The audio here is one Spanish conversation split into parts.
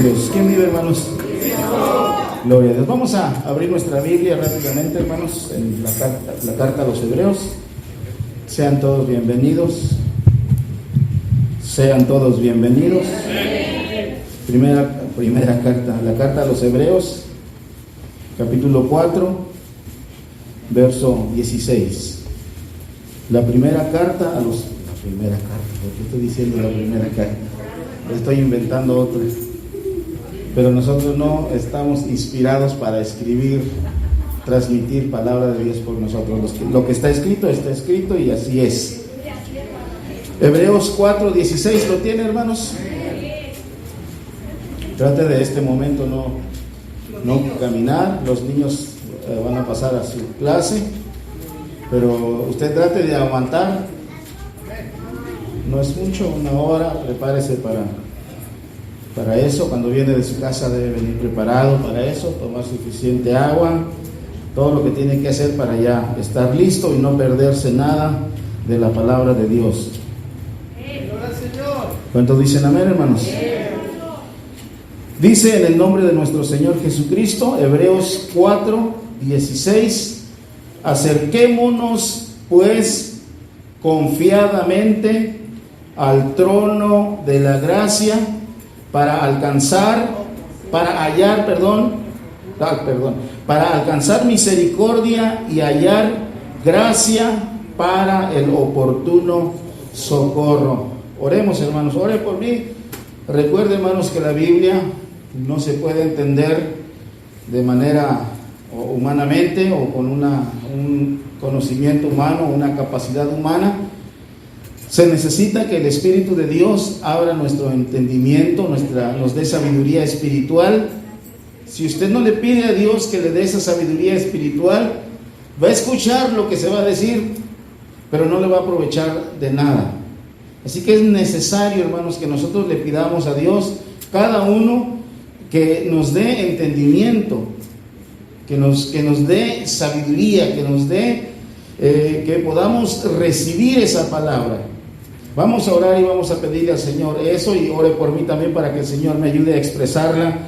Dios. ¿Quién vive, hermanos? Gloria a Dios. Vamos a abrir nuestra Biblia rápidamente, hermanos, en la carta a los Hebreos. Sean todos bienvenidos. Sean todos bienvenidos. Primera carta, la carta a los Hebreos, capítulo 4, verso 16. La primera carta a los... ¿Por qué estoy diciendo la primera carta? Estoy inventando otra. Pero nosotros no estamos inspirados para escribir, transmitir palabra de Dios por nosotros. Lo que está escrito y así es. Hebreos 4, 16, ¿lo tiene, hermanos? Trate de este momento no caminar. Los niños van a pasar a su clase, pero usted trate de aguantar. No es mucho, una hora. Prepárese para eso. Cuando viene de su casa debe venir preparado para eso, tomar suficiente agua, todo lo que tiene que hacer para ya estar listo y no perderse nada de la palabra de Dios. ¿Cuántos dicen amén, hermanos? Dice en el nombre de nuestro Señor Jesucristo, Hebreos 4, 16, acerquémonos pues confiadamente al trono de la gracia para alcanzar misericordia y hallar gracia para el oportuno socorro. Oremos, hermanos, ore por mí. Recuerde, hermanos, que la Biblia no se puede entender de manera humanamente o con un conocimiento humano, una capacidad humana. Se necesita que el Espíritu de Dios abra nuestro entendimiento, nos dé sabiduría espiritual. Si usted no le pide a Dios que le dé esa sabiduría espiritual, va a escuchar lo que se va a decir, pero no le va a aprovechar de nada. Así que es necesario, hermanos, que nosotros le pidamos a Dios, cada uno, que nos dé entendimiento, que nos dé sabiduría, que nos dé, que podamos recibir esa palabra. Vamos a orar y vamos a pedirle al Señor eso, y ore por mí también para que el Señor me ayude a expresarla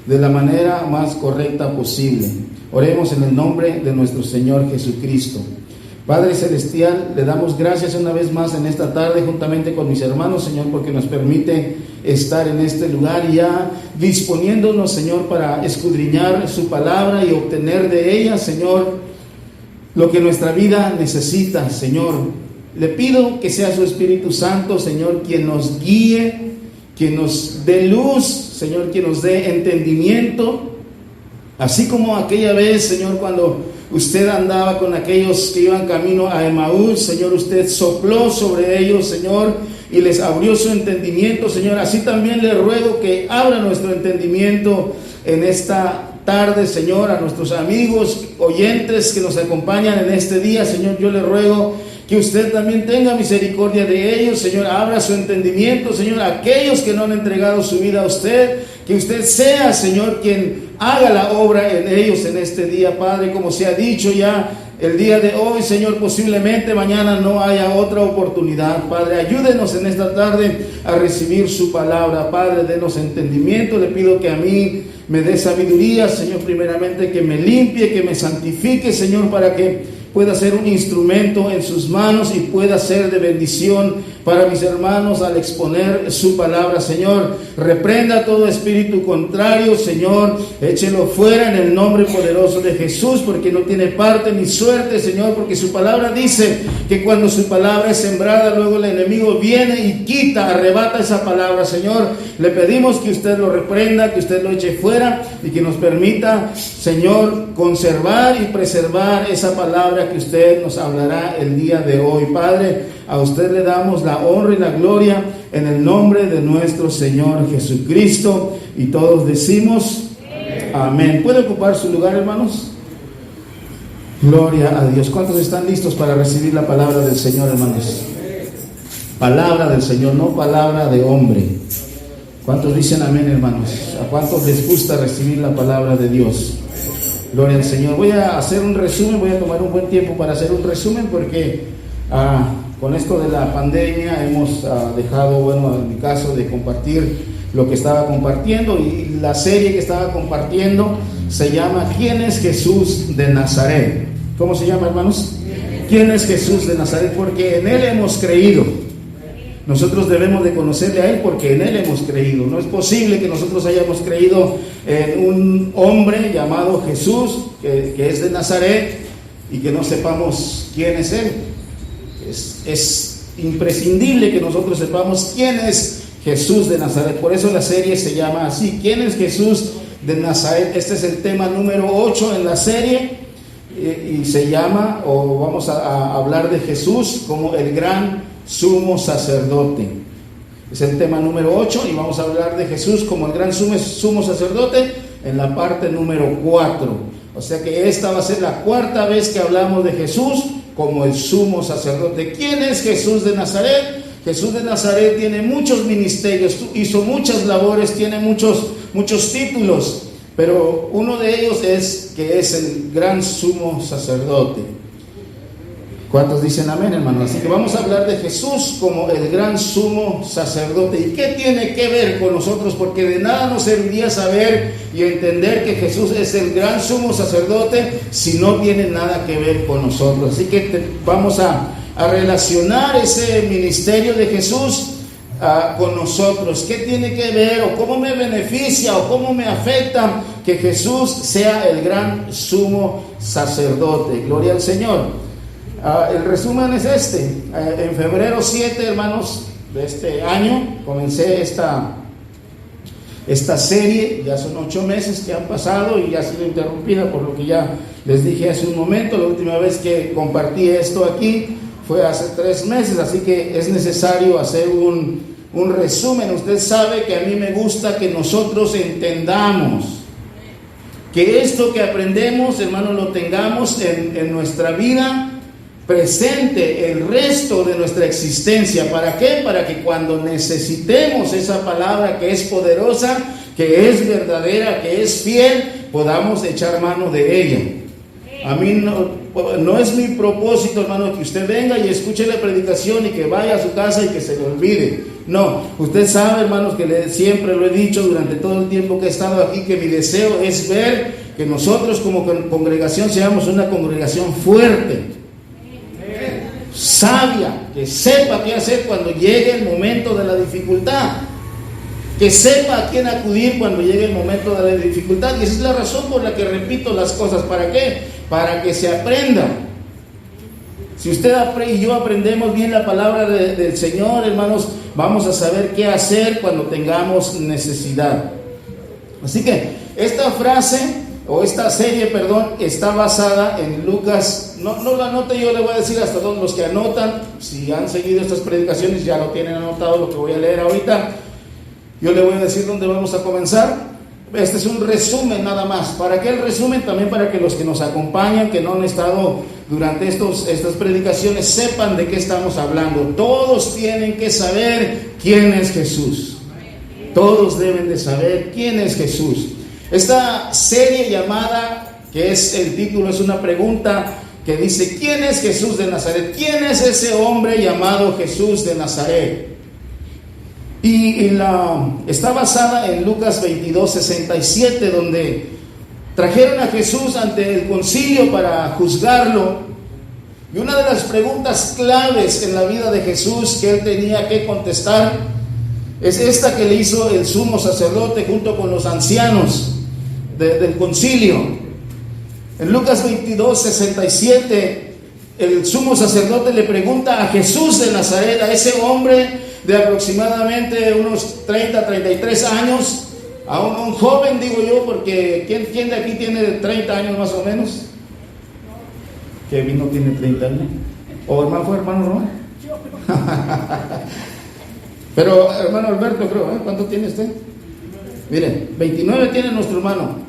de la manera más correcta posible. Oremos en el nombre de nuestro Señor Jesucristo. Padre Celestial, le damos gracias una vez más en esta tarde juntamente con mis hermanos, Señor, porque nos permite estar en este lugar ya disponiéndonos, Señor, para escudriñar su palabra y obtener de ella, Señor, lo que nuestra vida necesita, Señor. Le pido que sea su Espíritu Santo, Señor, quien nos guíe, quien nos dé luz, Señor, quien nos dé entendimiento. Así como aquella vez, Señor, cuando usted andaba con aquellos que iban camino a Emaús, Señor, usted sopló sobre ellos, Señor, y les abrió su entendimiento, Señor. Así también le ruego que abra nuestro entendimiento en esta tarde, Señor, a nuestros amigos, oyentes que nos acompañan en este día, Señor. Yo le ruego que usted también tenga misericordia de ellos, Señor. Abra su entendimiento, Señor, a aquellos que no han entregado su vida a usted. Que usted sea, Señor, quien haga la obra en ellos en este día, Padre. Como se ha dicho ya el día de hoy, Señor, posiblemente mañana no haya otra oportunidad, Padre. Ayúdenos en esta tarde a recibir su palabra, Padre. Denos entendimiento. Le pido que a mí me dé sabiduría, Señor, primeramente que me limpie, que me santifique, Señor, para que pueda ser un instrumento en sus manos y pueda ser de bendición para mis hermanos al exponer su palabra, Señor. Reprenda todo espíritu contrario, Señor. Échelo fuera en el nombre poderoso de Jesús, porque no tiene parte ni suerte, Señor, porque su palabra dice que cuando su palabra es sembrada, luego el enemigo viene y quita, arrebata esa palabra, Señor. Le pedimos que usted lo reprenda, que usted lo eche fuera y que nos permita, Señor, conservar y preservar esa palabra que usted nos hablará el día de hoy. Padre, a usted le damos la honra y la gloria en el nombre de nuestro Señor Jesucristo, y todos decimos amén. ¿Puede ocupar su lugar, hermanos? Gloria a Dios. ¿Cuántos están listos para recibir la palabra del Señor, hermanos? Palabra del Señor, no palabra de hombre. ¿Cuántos dicen amén, hermanos? ¿A cuántos les gusta recibir la palabra de Dios? Gloria al Señor. Voy a hacer un resumen, voy a tomar un buen tiempo para hacer un resumen, porque con esto de la pandemia hemos dejado, bueno, en mi caso, de compartir lo que estaba compartiendo, y la serie que estaba compartiendo se llama ¿Quién es Jesús de Nazaret? ¿Cómo se llama, hermanos? ¿Quién es Jesús de Nazaret? Porque en Él hemos creído. Nosotros debemos de conocerle a Él porque en Él hemos creído. No es posible que nosotros hayamos creído en un hombre llamado Jesús, que es de Nazaret, y que no sepamos quién es Él. Es imprescindible que nosotros sepamos quién es Jesús de Nazaret. Por eso la serie se llama así, ¿quién es Jesús de Nazaret? Este es el tema número 8 en la serie, y se llama, o vamos a hablar de Jesús como el gran sumo sacerdote. Es el tema número 8 y vamos a hablar de Jesús como el gran sumo sacerdote en la parte número 4. O sea que esta va a ser la cuarta vez que hablamos de Jesús como el sumo sacerdote. ¿Quién es Jesús de Nazaret? Jesús de Nazaret tiene muchos ministerios, hizo muchas labores, tiene muchos títulos, pero uno de ellos es que es el gran sumo sacerdote. ¿Cuántos dicen amén, hermanos? Así que vamos a hablar de Jesús como el gran sumo sacerdote. ¿Y qué tiene que ver con nosotros? Porque de nada nos serviría saber y entender que Jesús es el gran sumo sacerdote si no tiene nada que ver con nosotros. Así que vamos a relacionar ese ministerio de Jesús con nosotros. ¿Qué tiene que ver o cómo me beneficia o cómo me afecta que Jesús sea el gran sumo sacerdote? Gloria al Señor. El resumen es este. En febrero 7, hermanos, de este año comencé esta serie. Ya son 8 meses que han pasado y ya ha sido interrumpida por lo que ya les dije hace un momento. La última vez que compartí esto aquí fue hace 3 meses, así que es necesario hacer un resumen. Usted sabe que a mí me gusta que nosotros entendamos, que esto que aprendemos, hermanos, lo tengamos en nuestra vida presente el resto de nuestra existencia. ¿Para qué? Para que cuando necesitemos esa palabra que es poderosa, que es verdadera, que es fiel, podamos echar mano de ella. A mí no es mi propósito, hermano, que usted venga y escuche la predicación y que vaya a su casa y que se le olvide. No, usted sabe, hermanos, que siempre lo he dicho durante todo el tiempo que he estado aquí, que mi deseo es ver que nosotros como congregación seamos una congregación fuerte, sabia, que sepa qué hacer cuando llegue el momento de la dificultad, que sepa a quién acudir cuando llegue el momento de la dificultad. Y esa es la razón por la que repito las cosas. ¿Para qué? Para que se aprenda. Si usted y yo aprendemos bien la palabra del Señor, hermanos, vamos a saber qué hacer cuando tengamos necesidad. Así que esta frase esta serie, está basada en Lucas. No lo anote, yo le voy a decir hasta dónde. Los que anotan, si han seguido estas predicaciones, ya lo tienen anotado lo que voy a leer ahorita. Yo le voy a decir dónde vamos a comenzar. Este es un resumen nada más. ¿Para qué el resumen? También para que los que nos acompañan, que no han estado durante estas predicaciones, sepan de qué estamos hablando. Todos tienen que saber quién es Jesús. Todos deben de saber quién es Jesús. Esta serie llamada, que es el título, es una pregunta que dice: ¿quién es Jesús de Nazaret? ¿Quién es ese hombre llamado Jesús de Nazaret? Y está basada en Lucas 22:67, donde trajeron a Jesús ante el concilio para juzgarlo. Y una de las preguntas claves en la vida de Jesús que él tenía que contestar es esta que le hizo el sumo sacerdote junto con los ancianos del concilio. En Lucas 22:67, el sumo sacerdote le pregunta a Jesús de Nazaret, a ese hombre de aproximadamente unos 33 años, a un joven, digo yo, porque ¿quién de aquí tiene 30 años más o menos? Kevin no tiene 30 años. ¿O fue hermano Román? Pero hermano Alberto, creo, ¿cuánto tiene usted? Miren, 29 tiene nuestro hermano.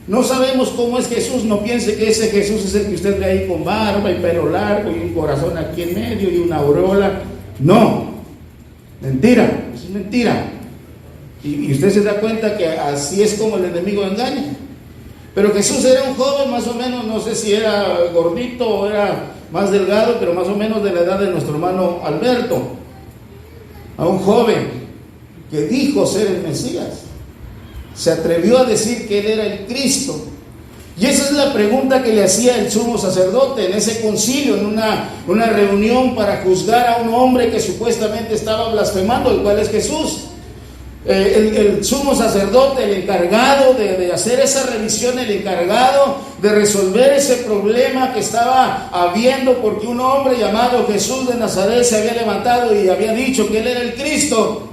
No sabemos cómo es Jesús. No piense que ese Jesús es el que usted ve ahí con barba y pelo largo y un corazón aquí en medio y una aureola. No, mentira, es mentira. Y usted se da cuenta que así es como el enemigo engaña. Pero Jesús era un joven más o menos, no sé si era gordito o era más delgado, pero más o menos de la edad de nuestro hermano Alberto. A un joven. que dijo ser el Mesías. Se atrevió a decir que él era el Cristo. Y esa es la pregunta que le hacía el sumo sacerdote en ese concilio, en una reunión para juzgar a un hombre que supuestamente estaba blasfemando, el cual es Jesús. El sumo sacerdote, el encargado de hacer esa revisión, el encargado de resolver ese problema que estaba habiendo, porque un hombre llamado Jesús de Nazaret se había levantado y había dicho que él era el Cristo.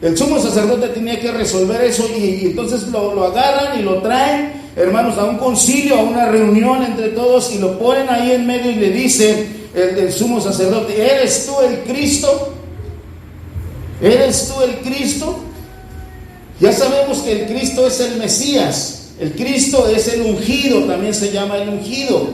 El sumo sacerdote tenía que resolver eso, y entonces lo agarran y lo traen, hermanos, a un concilio, a una reunión entre todos, y lo ponen ahí en medio y le dice el sumo sacerdote: ¿eres tú el Cristo? ¿Eres tú el Cristo? Ya sabemos que el Cristo es el Mesías. El Cristo es el ungido, también se llama el ungido.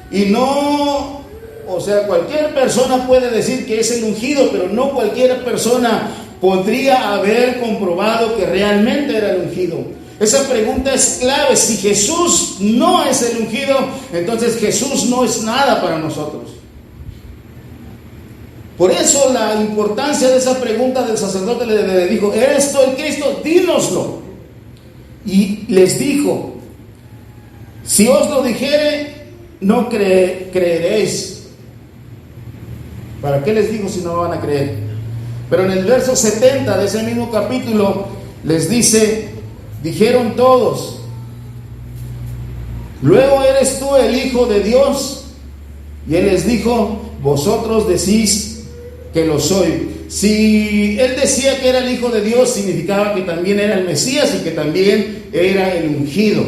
Y no, o sea, cualquier persona puede decir que es el ungido, pero no cualquier persona podría haber comprobado que realmente era el ungido. Esa pregunta es clave. Si Jesús no es el ungido, entonces Jesús no es nada para nosotros. Por eso la importancia de esa pregunta del sacerdote. Le dijo: ¿eres tú el Cristo? Dínoslo. Y les dijo: si os lo dijere, no creeréis. ¿Para qué les digo si no van a creer? Pero en el verso 70 de ese mismo capítulo les dice: dijeron todos: luego eres tú el Hijo de Dios. Y él les dijo: vosotros decís que lo soy. Si él decía que era el Hijo de Dios, significaba que también era el Mesías y que también era el ungido.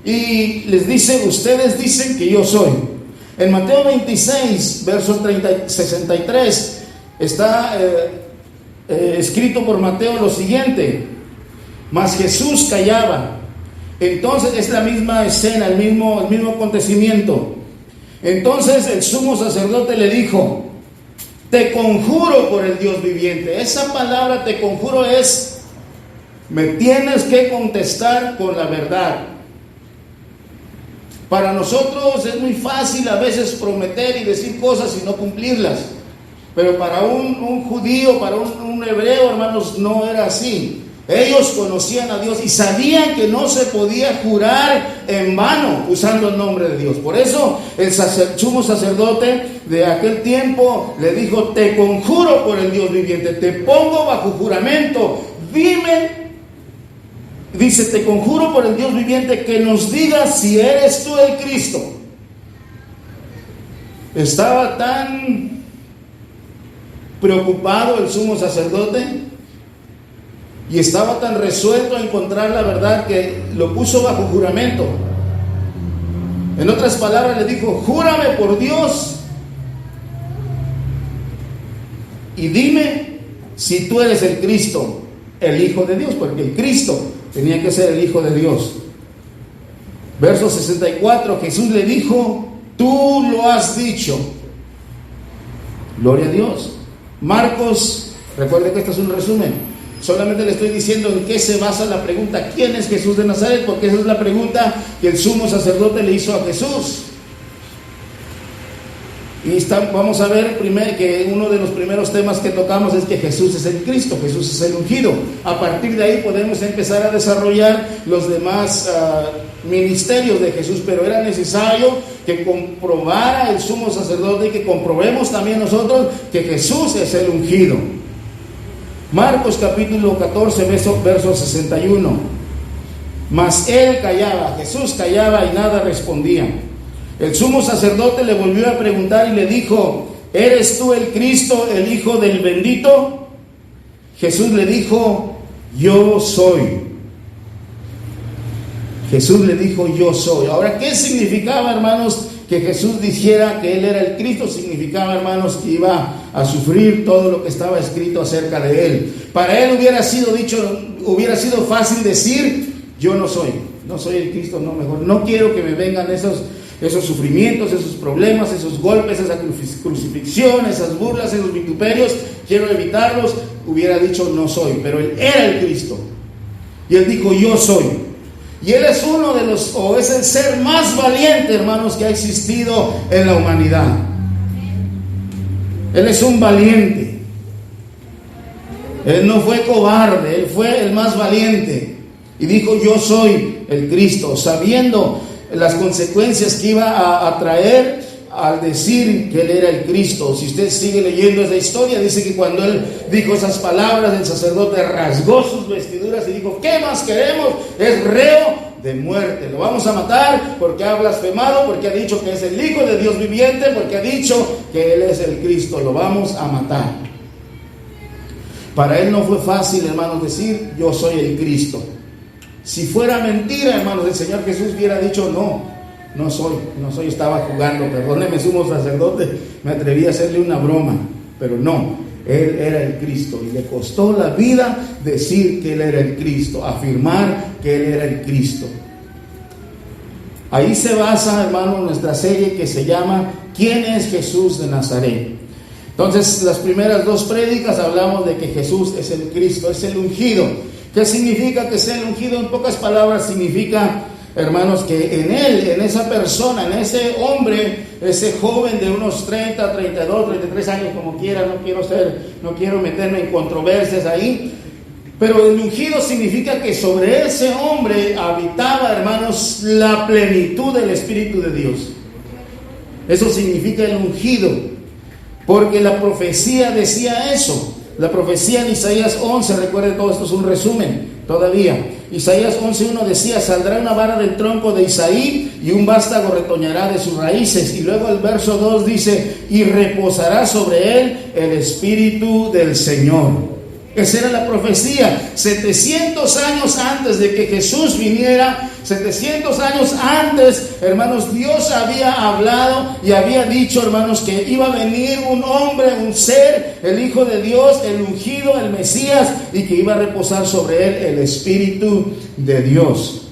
Y les dice: ustedes dicen que yo soy. En Mateo 26, verso 63, está escrito por Mateo lo siguiente: mas Jesús callaba. Entonces es la misma escena, el mismo acontecimiento. Entonces el sumo sacerdote le dijo: te conjuro por el Dios viviente. Esa palabra te conjuro es: me tienes que contestar con la verdad. Para nosotros es muy fácil a veces prometer y decir cosas y no cumplirlas, pero para un judío, para un hebreo, hermanos, no era así. Ellos conocían a Dios y sabían que no se podía jurar en vano usando el nombre de Dios. Por eso el sumo sacerdote de aquel tiempo le dijo: te conjuro por el Dios viviente, te pongo bajo juramento, dime, dice, te conjuro por el Dios viviente que nos digas si eres tú el Cristo. Estaba tan preocupado el sumo sacerdote y estaba tan resuelto a encontrar la verdad que lo puso bajo juramento. En otras palabras, le dijo: júrame por Dios y dime si tú eres el Cristo, el Hijo de Dios, porque el Cristo tenía que ser el Hijo de Dios. Verso 64, Jesús le dijo: tú lo has dicho. Gloria a Dios. Marcos, recuerde que esto es un resumen. Solamente le estoy diciendo en qué se basa la pregunta: ¿quién es Jesús de Nazaret? Porque esa es la pregunta que el sumo sacerdote le hizo a Jesús. Y vamos a ver primero que uno de los primeros temas que tocamos es que Jesús es el Cristo, Jesús es el ungido. A partir de ahí podemos empezar a desarrollar los demás ministerios de Jesús, pero era necesario que comprobara el sumo sacerdote y que comprobemos también nosotros que Jesús es el ungido. Marcos capítulo 14, verso 61. Mas él callaba, Jesús callaba y nada respondía. El sumo sacerdote le volvió a preguntar y le dijo: ¿eres tú el Cristo, el Hijo del bendito? Jesús le dijo: yo soy. Jesús le dijo: yo soy. Ahora, ¿qué significaba, hermanos, que Jesús dijera que él era el Cristo? Significaba, hermanos, que iba a sufrir todo lo que estaba escrito acerca de él. Para él hubiera sido fácil decir: yo no soy el Cristo, no, mejor no quiero que me vengan esos sufrimientos, esos problemas, esos golpes, esa crucifixión, esas burlas, esos vituperios, quiero evitarlos. Hubiera dicho: no soy. Pero él era el Cristo y él dijo: yo soy. Y él es es el ser más valiente, hermanos, que ha existido en la humanidad. Él es un valiente. Él no fue cobarde, Él fue el más valiente. Y dijo, yo soy el Cristo, sabiendo las consecuencias que iba a traer al decir que Él era el Cristo. Si usted sigue leyendo esa historia, dice que cuando Él dijo esas palabras, el sacerdote rasgó sus vestiduras y dijo, ¿qué más queremos? Es reo de muerte, lo vamos a matar porque ha blasfemado, porque ha dicho que es el Hijo de Dios viviente, porque ha dicho que Él es el Cristo, lo vamos a matar. Para Él no fue fácil, hermanos, decir yo soy el Cristo. Si fuera mentira, hermanos, el Señor Jesús hubiera dicho no soy, estaba jugando, perdóneme, sumo sacerdote, me atreví a hacerle una broma, pero no, Él era el Cristo y le costó la vida decir que Él era el Cristo, afirmar que Él era el Cristo. Ahí se basa, hermanos, nuestra serie que se llama ¿Quién es Jesús de Nazaret? Entonces, las primeras dos prédicas hablamos de que Jesús es el Cristo, es el ungido. ¿Qué significa que sea el ungido? En pocas palabras significa, hermanos, que en Él, en esa persona, en ese hombre, ese joven de unos 30, 32, 33 años, como quiera, no quiero meterme en controversias ahí, pero el ungido significa que sobre ese hombre habitaba, hermanos, la plenitud del Espíritu de Dios. Eso significa el ungido, porque la profecía decía eso. La profecía en Isaías 11, recuerden, todo esto es un resumen todavía. Isaías 11:1 decía, saldrá una vara del tronco de Isaí y un vástago retoñará de sus raíces. Y luego el verso 2 dice, y reposará sobre él el Espíritu del Señor. Esa era la profecía. 700 años antes de que Jesús viniera, 700 años antes, hermanos, Dios había hablado y había dicho, hermanos, que iba a venir un hombre, un ser, el Hijo de Dios, el ungido, el Mesías, y que iba a reposar sobre él el Espíritu de Dios.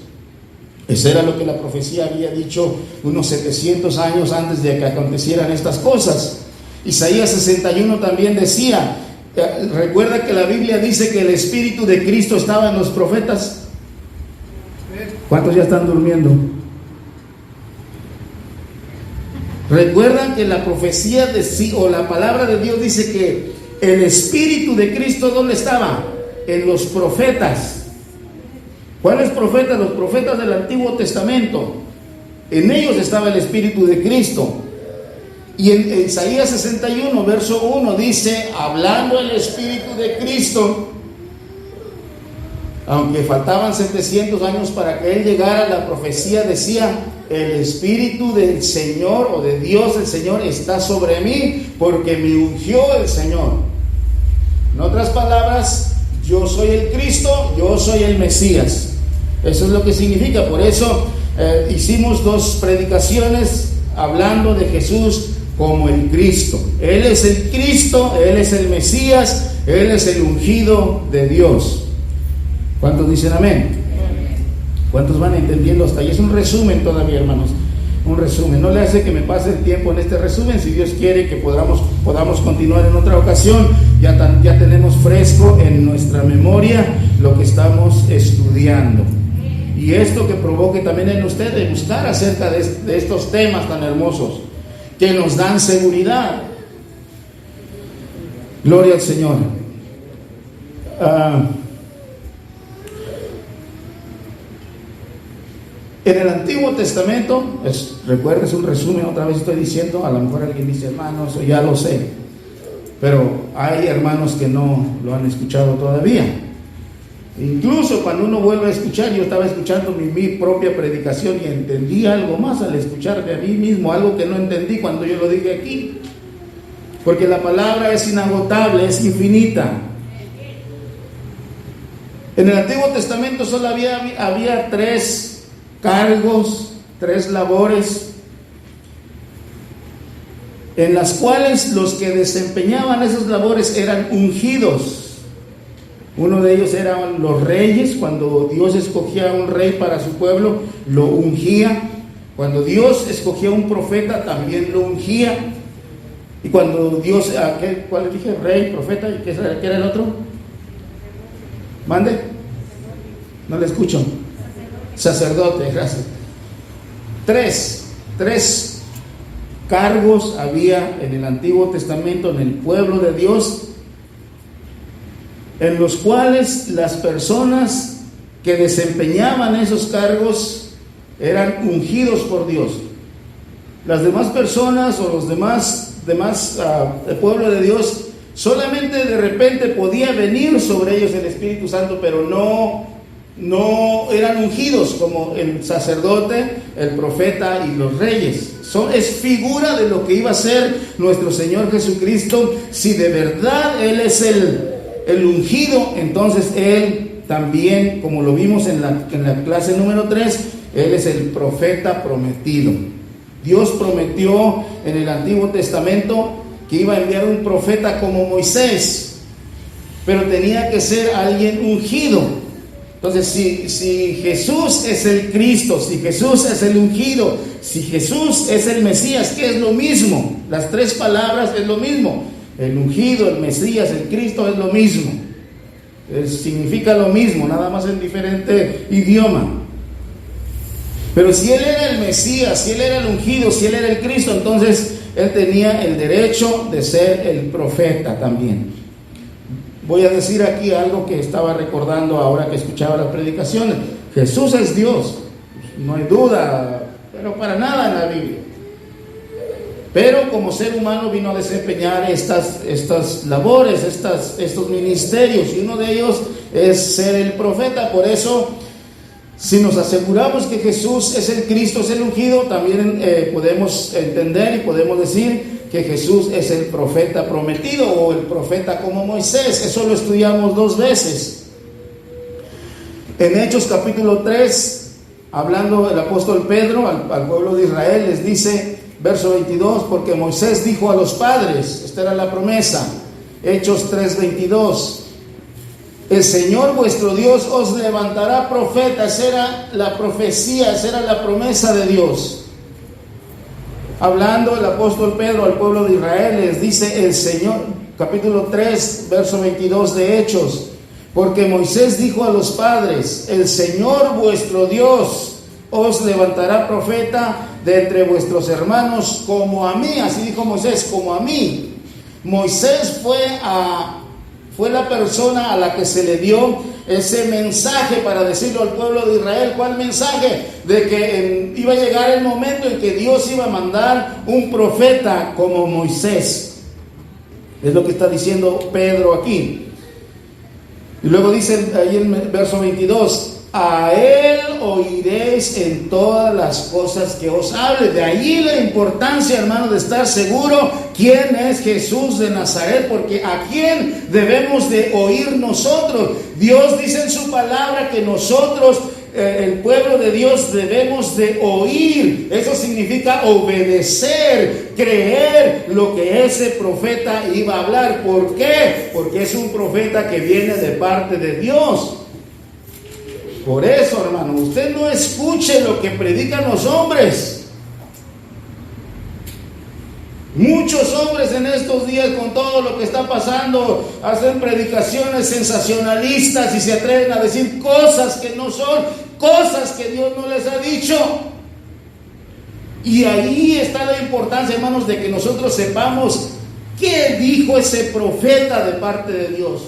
Eso era lo que la profecía había dicho unos 700 años antes de que acontecieran estas cosas. Isaías 61 también decía, recuerda que la Biblia dice que el Espíritu de Cristo estaba en los profetas. ¿Cuántos ya están durmiendo? Recuerdan que la profecía o la palabra de Dios dice que el Espíritu de Cristo, ¿dónde estaba? En los profetas. ¿Cuáles profetas? Los profetas del Antiguo Testamento. En ellos estaba el Espíritu de Cristo. Y en Isaías 61, verso 1 dice, hablando el Espíritu de Cristo, aunque faltaban 700 años para que Él llegara, la profecía decía, el Espíritu del Señor o de Dios el Señor está sobre mí, porque me ungió el Señor. En otras palabras, yo soy el Cristo, yo soy el Mesías. Eso es lo que significa. Por eso hicimos 2 predicaciones hablando de Jesús como el Cristo. Él es el Cristo, Él es el Mesías, Él es el ungido de Dios. ¿Cuántos dicen amén? ¿Cuántos van entendiendo hasta ahí? Es un resumen todavía, hermanos, un resumen. No le hace que me pase el tiempo en este resumen. Si Dios quiere que podamos continuar en otra ocasión, ya tenemos fresco en nuestra memoria lo que estamos estudiando. Y esto que provoque también en ustedes buscar acerca de estos temas tan hermosos que nos dan seguridad. Gloria al Señor. En el Antiguo Testamento, recuerda, es un resumen, otra vez estoy diciendo, a lo mejor alguien dice, hermano, eso ya lo sé, pero hay hermanos que no lo han escuchado todavía. Incluso cuando uno vuelve a escuchar, yo estaba escuchando mi propia predicación y entendí algo más al escucharme a mí mismo, algo que no entendí cuando yo lo dije aquí, porque la palabra es inagotable, es infinita. En el Antiguo Testamento solo había 3 cargos, 3 labores en las cuales los que desempeñaban esas labores eran ungidos. Uno de ellos eran los reyes. Cuando Dios escogía un rey para su pueblo, lo ungía. Cuando Dios escogía un profeta, también lo ungía. Y cuando Dios, ¿cuál dije? Rey, profeta, ¿y qué era el otro? ¿Mande? No le escucho. Sacerdote, gracias. 3 cargos había en el Antiguo Testamento, en el pueblo de Dios, en los cuales las personas que desempeñaban esos cargos eran ungidos por Dios. Las demás personas o los demás el pueblo de Dios, solamente de repente podía venir sobre ellos el Espíritu Santo, pero no eran ungidos como el sacerdote, el profeta y los reyes. Es figura de lo que iba a ser nuestro Señor Jesucristo. Si de verdad Él es el ungido, entonces Él también, como lo vimos en la clase número 3, Él es el profeta prometido. Dios prometió en el Antiguo Testamento que iba a enviar un profeta como Moisés, pero tenía que ser alguien ungido. Entonces, si Jesús es el Cristo, si Jesús es el ungido, si Jesús es el Mesías, que es lo mismo, las tres palabras es lo mismo, el ungido, el Mesías, el Cristo es lo mismo, significa lo mismo, nada más en diferente idioma. Pero si Él era el Mesías, si Él era el ungido, si Él era el Cristo, entonces Él tenía el derecho de ser el profeta también. Voy a decir aquí algo que estaba recordando ahora que escuchaba las predicaciones. Jesús es Dios, no hay duda, pero para nada en la Biblia. Pero como ser humano vino a desempeñar estas labores, estos ministerios, y uno de ellos es ser el profeta. Por eso, si nos aseguramos que Jesús es el Cristo, es el ungido, también podemos entender y podemos decir que Jesús es el profeta prometido o el profeta como Moisés. Eso lo estudiamos 2 veces. En Hechos capítulo 3, hablando el apóstol Pedro al pueblo de Israel, les dice, verso 22, porque Moisés dijo a los padres, esta era la promesa, Hechos 3:22, el Señor vuestro Dios os levantará profeta. Esa era la profecía, esa era la promesa de Dios. Hablando el apóstol Pedro al pueblo de Israel, les dice el Señor, capítulo 3, verso 22 de Hechos, porque Moisés dijo a los padres, el Señor vuestro Dios os levantará profeta de entre vuestros hermanos como a mí. Así dijo Moisés, como a mí. Moisés fue la persona a la que se le dio ese mensaje para decirlo al pueblo de Israel. ¿Cuál mensaje? De que iba a llegar el momento en que Dios iba a mandar un profeta como Moisés. Es lo que está diciendo Pedro aquí. Y luego dice ahí en el verso 22, a Él oiréis en todas las cosas que os hable. De allí la importancia, hermano, de estar seguro quién es Jesús de Nazaret, porque a quién debemos de oír nosotros. Dios dice en su palabra que nosotros, el pueblo de Dios, debemos de oír. Eso significa obedecer, creer lo que ese profeta iba a hablar. ¿Por qué? Porque es un profeta que viene de parte de Dios. Por eso, hermano, usted no escuche lo que predican los hombres. Muchos hombres en estos días, con todo lo que está pasando, hacen predicaciones sensacionalistas y se atreven a decir cosas que no son, cosas que Dios no les ha dicho. Y ahí está la importancia, hermanos, de que nosotros sepamos qué dijo ese profeta de parte de Dios.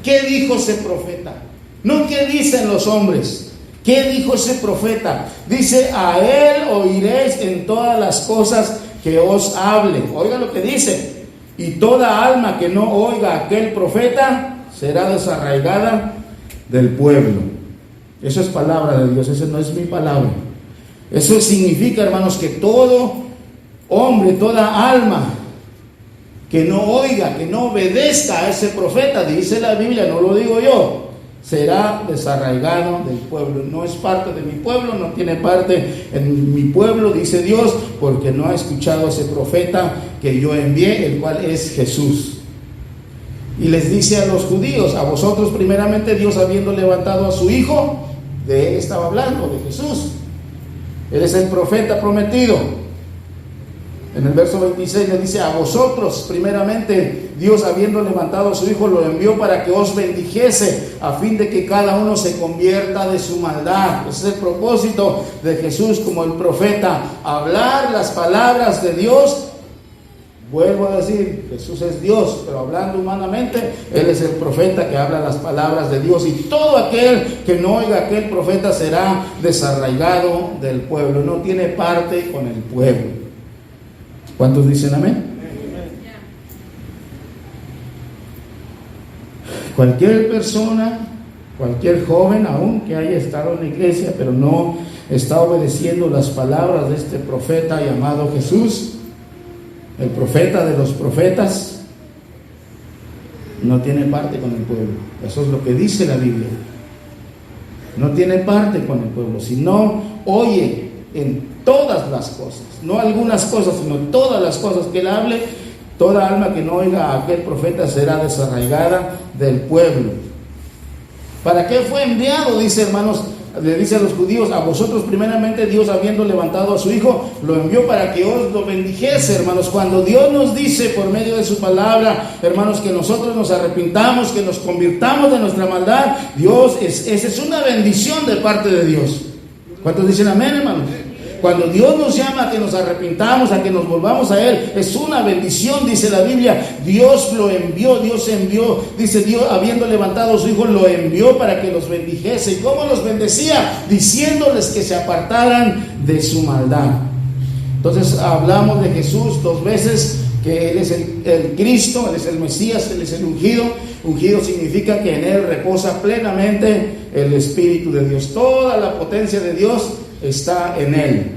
¿Qué dijo ese profeta? No qué dicen los hombres. ¿Qué dijo ese profeta? Dice, a Él oiréis en todas las cosas que os hable. Oiga lo que dice. Y toda alma que no oiga a aquel profeta será desarraigada del pueblo. Eso es palabra de Dios, eso no es mi palabra. Eso significa, hermanos, que todo hombre, toda alma que no oiga, que no obedezca a ese profeta, dice la Biblia, no lo digo yo, será desarraigado del pueblo. No es parte de mi pueblo, no tiene parte en mi pueblo, dice Dios, porque no ha escuchado a ese profeta que yo envié, el cual es Jesús. Y les dice a los judíos, a vosotros primeramente Dios habiendo levantado a su Hijo, de Él estaba hablando, de Jesús. Él es el profeta prometido. En el verso 26 le dice, a vosotros primeramente Dios habiendo levantado a su Hijo lo envió para que os bendijese, a fin de que cada uno se convierta de su maldad. Ese es el propósito de Jesús como el profeta, hablar las palabras de Dios Vuelvo a decir, Jesús es Dios, pero hablando humanamente, Él es el profeta que habla las palabras de Dios, y todo aquel que no oiga a aquel profeta será desarraigado del pueblo, no tiene parte con el pueblo. ¿Cuántos dicen amén? Cualquier persona, cualquier joven aún que haya estado en la iglesia, pero no está obedeciendo las palabras de este profeta llamado Jesús, el profeta de los profetas, no tiene parte con el pueblo. Eso es lo que dice la Biblia. No tiene parte con el pueblo. Si no oye en todas las cosas, no algunas cosas, sino todas las cosas que Él hable, toda alma que no oiga a aquel profeta será desarraigada del pueblo. ¿Para qué fue enviado? Dice, hermanos, le dice a los judíos: a vosotros primeramente Dios, habiendo levantado a su Hijo, lo envió para que os lo bendijese. Hermanos, cuando Dios nos dice por medio de su palabra, hermanos, que nosotros nos arrepintamos, que nos convirtamos de nuestra maldad, esa es una bendición de parte de Dios. ¿Cuántos dicen amén, hermanos? Cuando Dios nos llama a que nos arrepintamos, a que nos volvamos a Él, es una bendición, dice la Biblia. Dios lo envió, Dios envió, dice Dios, habiendo levantado a su Hijo, lo envió para que los bendijese. ¿Y cómo los bendecía? Diciéndoles que se apartaran de su maldad. Entonces hablamos de Jesús dos veces, que Él es el Cristo, Él es el Mesías, Él es el ungido. Ungido significa que en Él reposa plenamente el Espíritu de Dios. Toda la potencia de Dios está en Él.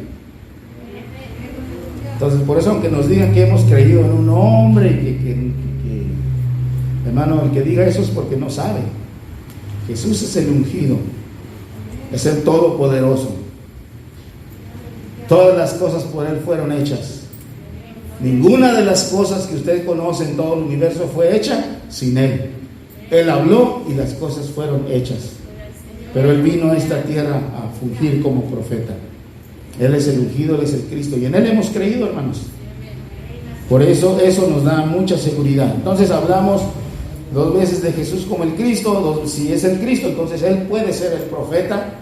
Entonces, por eso, aunque nos digan que hemos creído en un hombre, hermano, el que diga eso es porque no sabe. Jesús es el ungido, es el todopoderoso. Todas las cosas por Él fueron hechas. Ninguna de las cosas que usted conoce en todo el universo fue hecha sin Él. Él habló y las cosas fueron hechas. Pero Él vino a esta tierra a fungir como profeta. Él es el ungido, Él es el Cristo, y en Él hemos creído, hermanos. Por eso nos da mucha seguridad. Entonces hablamos dos veces de Jesús como el Cristo. Si es el Cristo, entonces Él puede ser el profeta.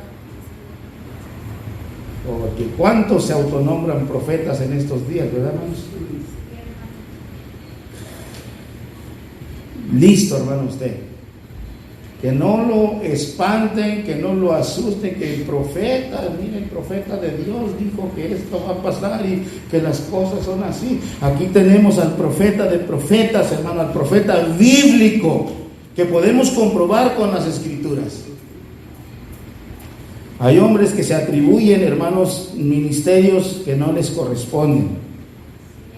Porque ¿cuántos se autonombran profetas en estos días, verdad, hermanos? Listo, hermano, usted. Que no lo espanten, que no lo asusten, que el profeta, mire, el profeta de Dios dijo que esto va a pasar y que las cosas son así. Aquí tenemos al profeta de profetas, hermano, al profeta bíblico, que podemos comprobar con las Escrituras. Hay hombres que se atribuyen, hermanos, ministerios que no les corresponden.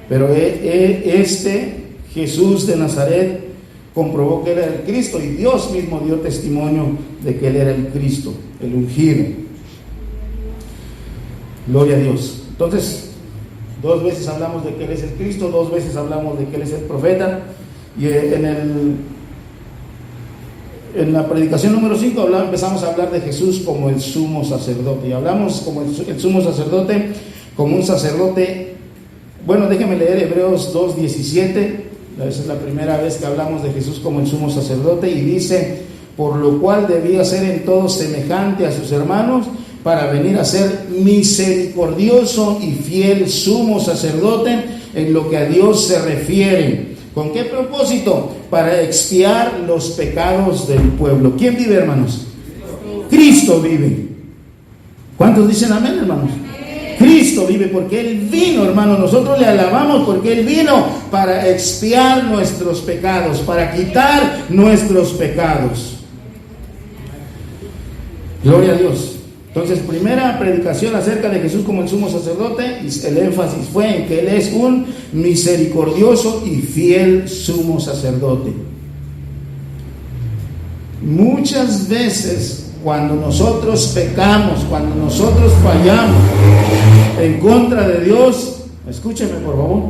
Pero Jesús de Nazaret comprobó que Él era el Cristo, y Dios mismo dio testimonio de que Él era el Cristo, el ungido. Gloria a Dios. Entonces, dos veces hablamos de que Él es el Cristo, dos veces hablamos de que Él es el profeta, y en la predicación número 5 empezamos a hablar de Jesús como el sumo sacerdote, y hablamos como el sumo sacerdote, como un sacerdote. Bueno, déjeme leer Hebreos 2:17. Esa es la primera vez que hablamos de Jesús como el sumo sacerdote, y dice: por lo cual debía ser en todo semejante a sus hermanos, para venir a ser misericordioso y fiel sumo sacerdote en lo que a Dios se refiere. ¿Con qué propósito? Para expiar los pecados del pueblo. ¿Quién vive, hermanos? Cristo vive. ¿Cuántos dicen amén, hermanos? Cristo vive, porque Él vino, hermano. Nosotros le alabamos porque Él vino para expiar nuestros pecados, para quitar nuestros pecados. Gloria a Dios. Entonces, primera predicación acerca de Jesús como el sumo sacerdote, y el énfasis fue en que Él es un misericordioso y fiel sumo sacerdote. Muchas veces, cuando nosotros pecamos, cuando nosotros fallamos en contra de Dios, escúcheme por favor,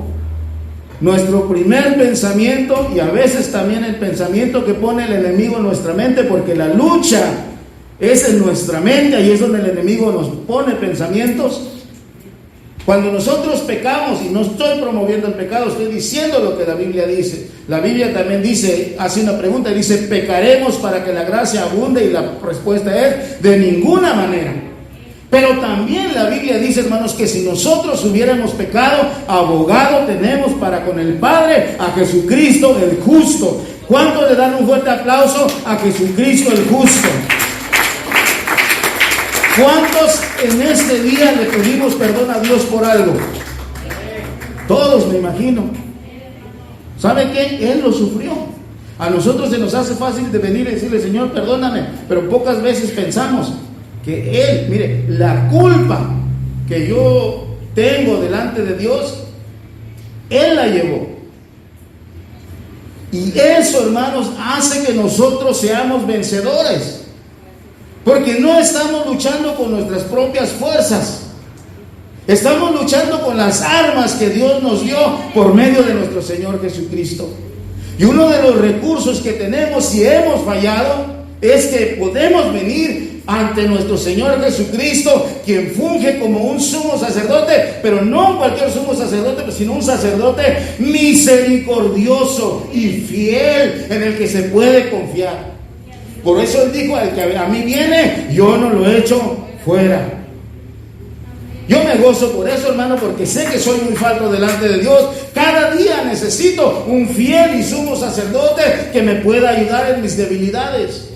nuestro primer pensamiento, y a veces también el pensamiento que pone el enemigo en nuestra mente, porque la lucha es en nuestra mente, ahí es donde el enemigo nos pone pensamientos. Cuando nosotros pecamos, y no estoy promoviendo el pecado, estoy diciendo lo que la Biblia dice. La Biblia también dice, hace una pregunta y dice: ¿pecaremos para que la gracia abunde? Y la respuesta es: de ninguna manera. Pero también la Biblia dice, hermanos, que si nosotros hubiéramos pecado, abogado tenemos para con el Padre a Jesucristo el justo. ¿Cuántos le dan un fuerte aplauso a Jesucristo el justo? ¿Cuántos en este día le pedimos perdón a Dios por algo? Todos, me imagino. ¿Sabe qué? Él lo sufrió. A nosotros se nos hace fácil de venir y decirle, Señor, perdóname, pero pocas veces pensamos que Él, mire, la culpa que yo tengo delante de Dios, Él la llevó. Y eso, hermanos, hace que nosotros seamos vencedores, porque no estamos luchando con nuestras propias fuerzas. Estamos luchando con las armas que Dios nos dio por medio de nuestro Señor Jesucristo. Y uno de los recursos que tenemos si hemos fallado es que podemos venir ante nuestro Señor Jesucristo, quien funge como un sumo sacerdote, pero no cualquier sumo sacerdote, sino un sacerdote misericordioso y fiel, en el que se puede confiar. Por eso Él dijo, al que a mí viene, yo no lo echo fuera. Yo me gozo por eso, hermano, porque sé que soy muy falto delante de Dios. Cada día necesito un fiel y sumo sacerdote que me pueda ayudar en mis debilidades.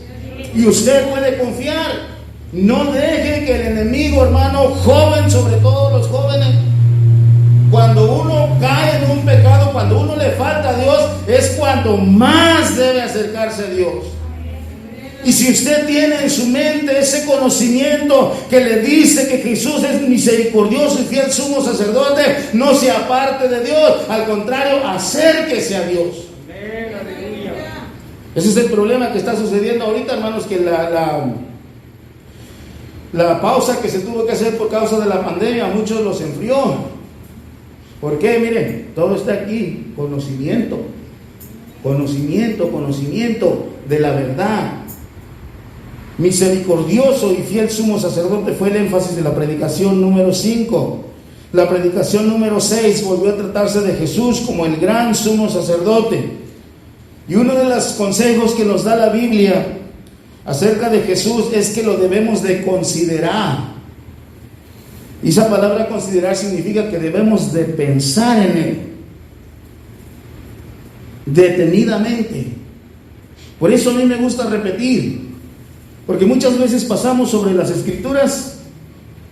Y usted puede confiar. No deje que el enemigo, hermano, joven, sobre todo los jóvenes, cuando uno cae en un pecado, cuando uno le falta a Dios, es cuando más debe acercarse a Dios. Y si usted tiene en su mente ese conocimiento que le dice que Jesús es misericordioso y fiel sumo sacerdote, no se aparte de Dios, al contrario, acérquese a Dios. Ese es el problema que está sucediendo ahorita, hermanos, que la pausa que se tuvo que hacer por causa de la pandemia a muchos los enfrió. ¿Por qué? Miren, todo está aquí, conocimiento de la verdad. Misericordioso y fiel sumo sacerdote fue el énfasis de la predicación número 5. La predicación número 6 volvió a tratarse de Jesús como el gran sumo sacerdote. Y uno de los consejos que nos da la Biblia acerca de Jesús es que lo debemos de considerar. Y esa palabra considerar significa que debemos de pensar en Él detenidamente. Por eso a mí me gusta repetir, porque muchas veces pasamos sobre las Escrituras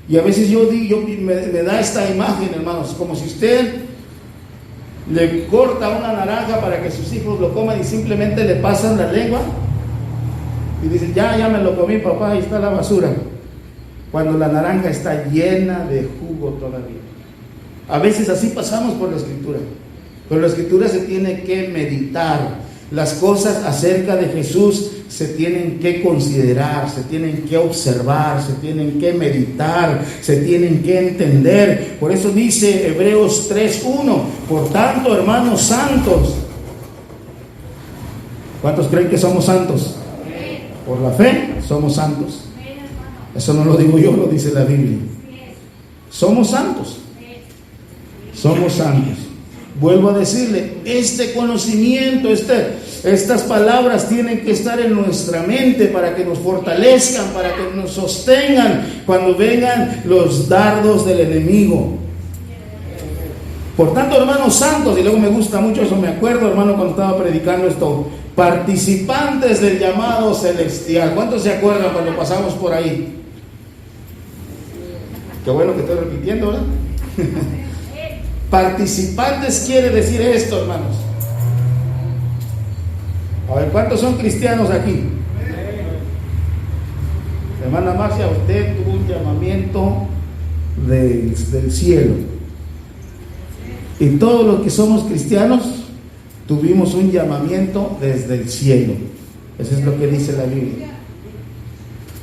y a veces me da esta imagen, hermanos, como si usted le corta una naranja para que sus hijos lo coman y simplemente le pasan la lengua y dicen, ya me lo comí, papá, ahí está la basura, cuando la naranja está llena de jugo todavía. A veces así pasamos por la Escritura, pero la Escritura se tiene que meditar. Las cosas acerca de Jesús se tienen que considerar, se tienen que observar, se tienen que meditar, se tienen que entender. Por eso dice Hebreos 3:1, por tanto, hermanos santos, ¿cuántos creen que somos santos? Por la fe somos santos. Eso no lo digo yo, lo dice la Biblia. Somos santos. Somos santos. Vuelvo a decirle, este conocimiento, estas palabras tienen que estar en nuestra mente para que nos fortalezcan, para que nos sostengan cuando vengan los dardos del enemigo. Por tanto, hermanos santos, y luego me gusta mucho eso, me acuerdo, hermano, cuando estaba predicando esto, participantes del llamado celestial. ¿Cuántos se acuerdan cuando pasamos por ahí? Qué bueno que estoy repitiendo, ¿verdad? Participantes quiere decir esto, hermanos. A ver, ¿cuántos son cristianos aquí? Hermana Marcia, usted tuvo un llamamiento del cielo. Y todos los que somos cristianos tuvimos un llamamiento desde el cielo. Eso es lo que dice la Biblia.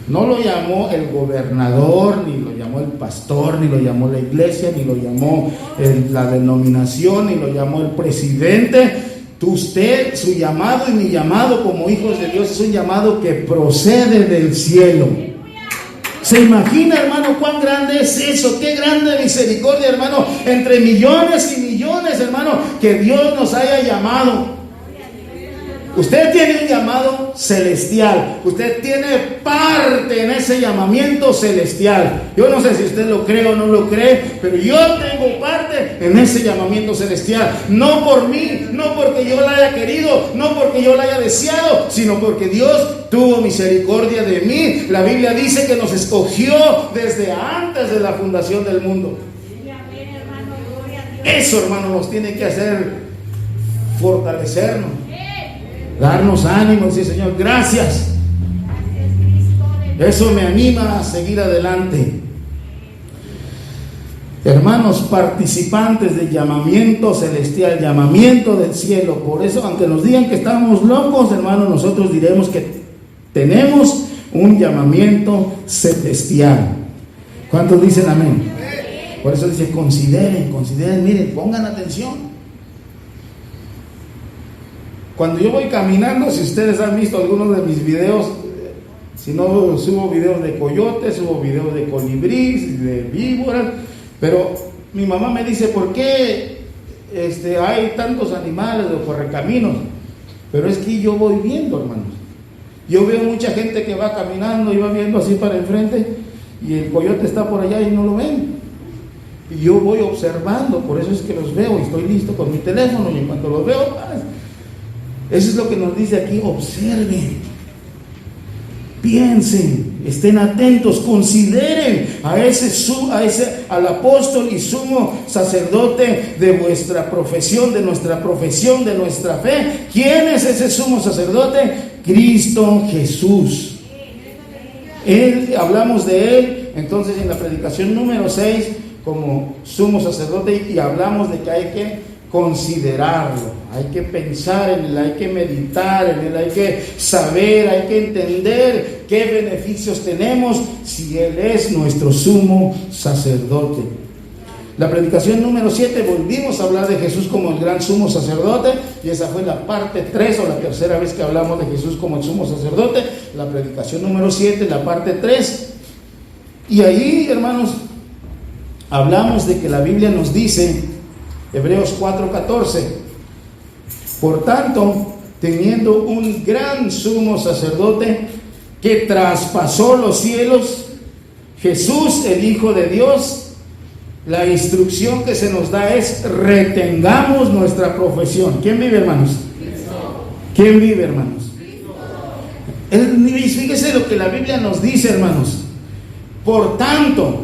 No lo llamó el gobernador, ni lo llamó el pastor, ni lo llamó la iglesia, ni lo llamó la denominación, ni lo llamó el presidente. Usted, su llamado y mi llamado como hijos de Dios es un llamado que procede del cielo. ¿Se imagina, hermano, cuán grande es eso? Qué grande misericordia, hermano, entre millones y millones, hermano, que Dios nos haya llamado. Usted tiene un llamado celestial. Usted tiene parte en ese llamamiento celestial. Yo no sé si usted lo cree o no lo cree, pero yo tengo parte en ese llamamiento celestial. No por mí, no porque yo la haya querido, no porque yo la haya deseado, sino porque Dios tuvo misericordia de mí. La Biblia dice que nos escogió desde antes de la fundación del mundo. Eso, hermano, nos tiene que hacer fortalecernos, darnos ánimo, decir: Señor, gracias. Eso me anima a seguir adelante. Hermanos, participantes del llamamiento celestial, llamamiento del cielo. Por eso, aunque nos digan que estamos locos, hermanos, nosotros diremos que tenemos un llamamiento celestial. ¿Cuántos dicen amén? Por eso dice: consideren, miren, pongan atención. Cuando yo voy caminando, si ustedes han visto algunos de mis videos, si no, subo videos de coyotes, subo videos de colibrís, de víboras, pero mi mamá me dice: ¿por qué hay tantos animales de correcaminos? Pero es que yo voy viendo, hermanos. Yo veo mucha gente que va caminando y va viendo así para enfrente, y el coyote está por allá y no lo ven. Y yo voy observando, por eso es que los veo y estoy listo con mi teléfono, y en cuanto los veo, eso es lo que nos dice aquí: observen, piensen, estén atentos, consideren al apóstol y sumo sacerdote de vuestra profesión, de nuestra profesión, de nuestra fe. ¿Quién es ese sumo sacerdote? Cristo Jesús. Hablamos de Él, entonces, en la predicación número 6, como sumo sacerdote, y hablamos de que hay que considerarlo, hay que pensar en Él, hay que meditar en Él, hay que saber, hay que entender qué beneficios tenemos si Él es nuestro sumo sacerdote. La predicación número 7, volvimos a hablar de Jesús como el gran sumo sacerdote, y esa fue la parte 3, o la tercera vez que hablamos de Jesús como el sumo sacerdote. La predicación número 7, la parte 3, y ahí, hermanos, hablamos de que la Biblia nos dice, Hebreos 4:14: por tanto, teniendo un gran sumo sacerdote que traspasó los cielos, Jesús, el Hijo de Dios, la instrucción que se nos da es: retengamos nuestra profesión. ¿Quién vive, hermanos? ¿Quién vive, hermanos? Fíjese lo que la Biblia nos dice, hermanos. Por tanto,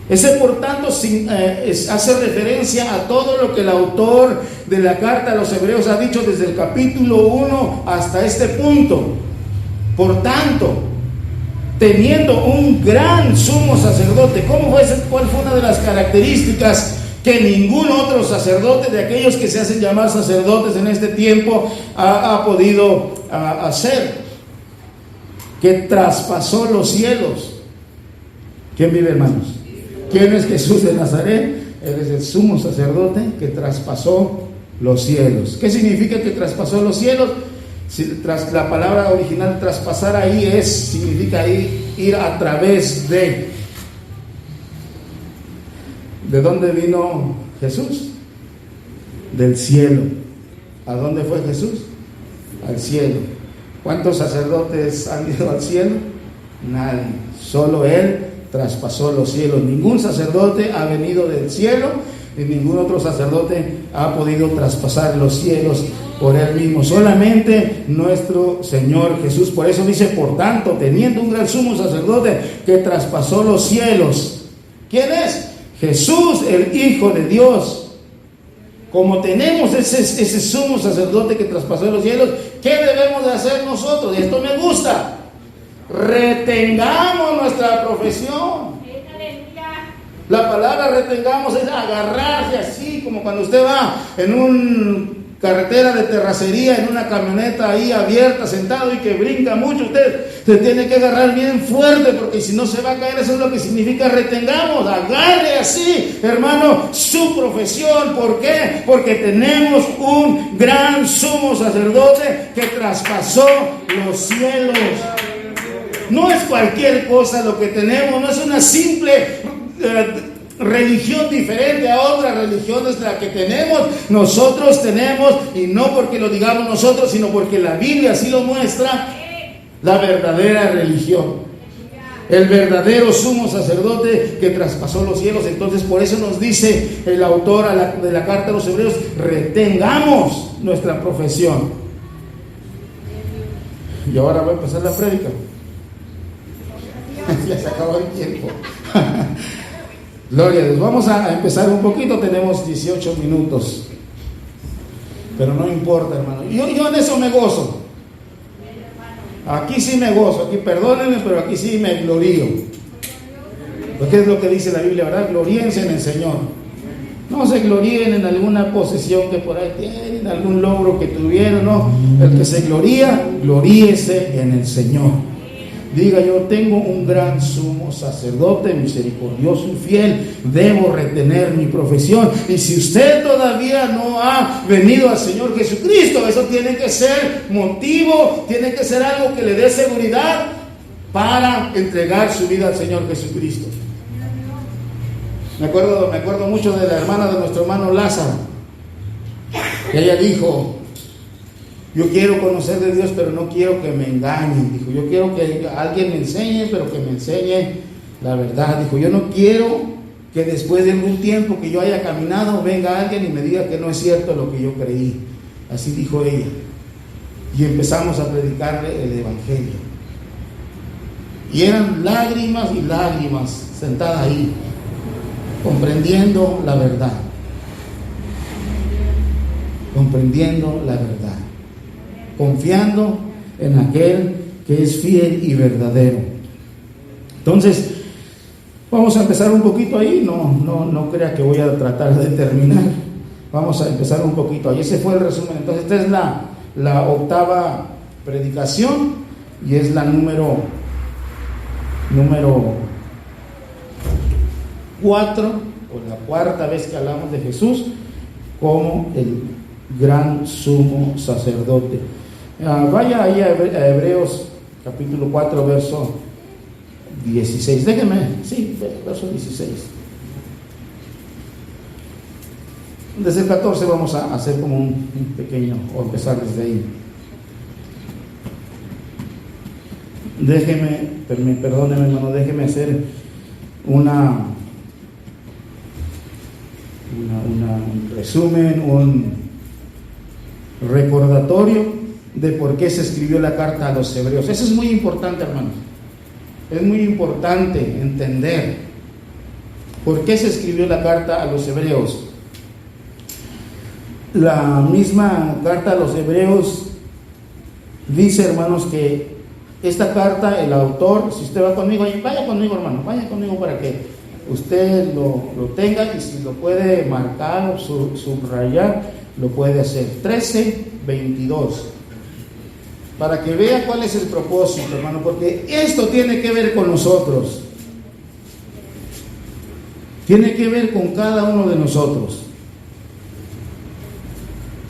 ese por tanto hace referencia a todo lo que el autor de la carta a los Hebreos ha dicho desde el capítulo 1 hasta este punto. Por tanto, teniendo un gran sumo sacerdote. ¿Cuál fue una de las características que ningún otro sacerdote de aquellos que se hacen llamar sacerdotes en este tiempo ha podido hacer? Que traspasó los cielos. ¿Quién vive, hermanos? ¿Quién es Jesús de Nazaret? Él es el sumo sacerdote que traspasó los cielos. ¿Qué significa que traspasó los cielos? La palabra original traspasar ahí significa ir a través de. ¿De dónde vino Jesús? Del cielo. ¿A dónde fue Jesús? Al cielo. ¿Cuántos sacerdotes han ido al cielo? Nadie. Solo Él traspasó los cielos. Ningún sacerdote ha venido del cielo, y ningún otro sacerdote ha podido traspasar los cielos por Él mismo. Solamente nuestro Señor Jesús. Por eso dice: por tanto, teniendo un gran sumo sacerdote que traspasó los cielos. ¿Quién es? Jesús, el Hijo de Dios. Como tenemos ese sumo sacerdote que traspasó los cielos, ¿qué debemos de hacer nosotros? Y esto me gusta: retengamos nuestra profesión. La palabra retengamos es agarrarse así, como cuando usted va en una carretera de terracería, en una camioneta ahí abierta, sentado y que brinca mucho. Usted se tiene que agarrar bien fuerte, porque si no se va a caer. Eso es lo que significa retengamos. Agarre así, hermano, su profesión. ¿Por qué? Porque tenemos un gran sumo sacerdote que traspasó los cielos. No es cualquier cosa lo que tenemos, no es una simple religión diferente a otras religiones de la que tenemos. Nosotros tenemos, y no porque lo digamos nosotros, sino porque la Biblia así lo muestra, la verdadera religión. El verdadero sumo sacerdote que traspasó los cielos. Entonces, por eso nos dice el autor de la carta a los Hebreos: retengamos nuestra profesión. Y ahora voy a empezar la prédica. Ya se acabó el tiempo. Gloria a Dios. Vamos a empezar un poquito. Tenemos 18 minutos. Pero no importa, hermano. Yo en eso me gozo. Aquí sí me gozo. Aquí perdónenme, pero aquí sí me glorío. Porque es lo que dice la Biblia, ¿verdad? Gloríense en el Señor. No se gloríen en alguna posesión que por ahí tienen, algún logro que tuvieron. No. El que se gloría, gloríese en el Señor. Diga: yo tengo un gran sumo sacerdote misericordioso y fiel, debo retener mi profesión. Y si usted todavía no ha venido al Señor Jesucristo, eso tiene que ser motivo, tiene que ser algo que le dé seguridad para entregar su vida al Señor Jesucristo. Me acuerdo mucho de la hermana de nuestro hermano Lázaro. Ella dijo: yo quiero conocer de Dios, pero no quiero que me engañen. Dijo: yo quiero que alguien me enseñe, pero que me enseñe la verdad. Dijo: yo no quiero que después de algún tiempo que yo haya caminado, venga alguien y me diga que no es cierto lo que yo creí. Así dijo ella. Y empezamos a predicarle el Evangelio. Y eran lágrimas y lágrimas sentada ahí, comprendiendo la verdad. Comprendiendo la verdad. Confiando en aquel que es fiel y verdadero. Entonces, vamos a empezar un poquito ahí. No crea que voy a tratar de terminar. Vamos a empezar un poquito ahí. Ese fue el resumen. Entonces, esta es la octava predicación y es la número 4, o la cuarta vez que hablamos de Jesús como el gran sumo sacerdote. Vaya ahí a Hebreos capítulo 4, verso 16. Déjenme, sí, verso 16. Desde el 14 vamos a hacer como un pequeño, o empezar desde ahí. Perdóneme, hermano, déjeme hacer un resumen, un recordatorio de por qué se escribió la carta a los Hebreos. Eso es muy importante, hermanos. Es muy importante entender por qué se escribió la carta a los Hebreos. La misma carta a los Hebreos dice, hermanos, que esta carta, el autor, si usted va conmigo, vaya conmigo, hermano, vaya conmigo para que usted lo tenga, y si lo puede marcar o subrayar, lo puede hacer. 13:22, para que vea cuál es el propósito, hermano, porque esto tiene que ver con nosotros, tiene que ver con cada uno de nosotros.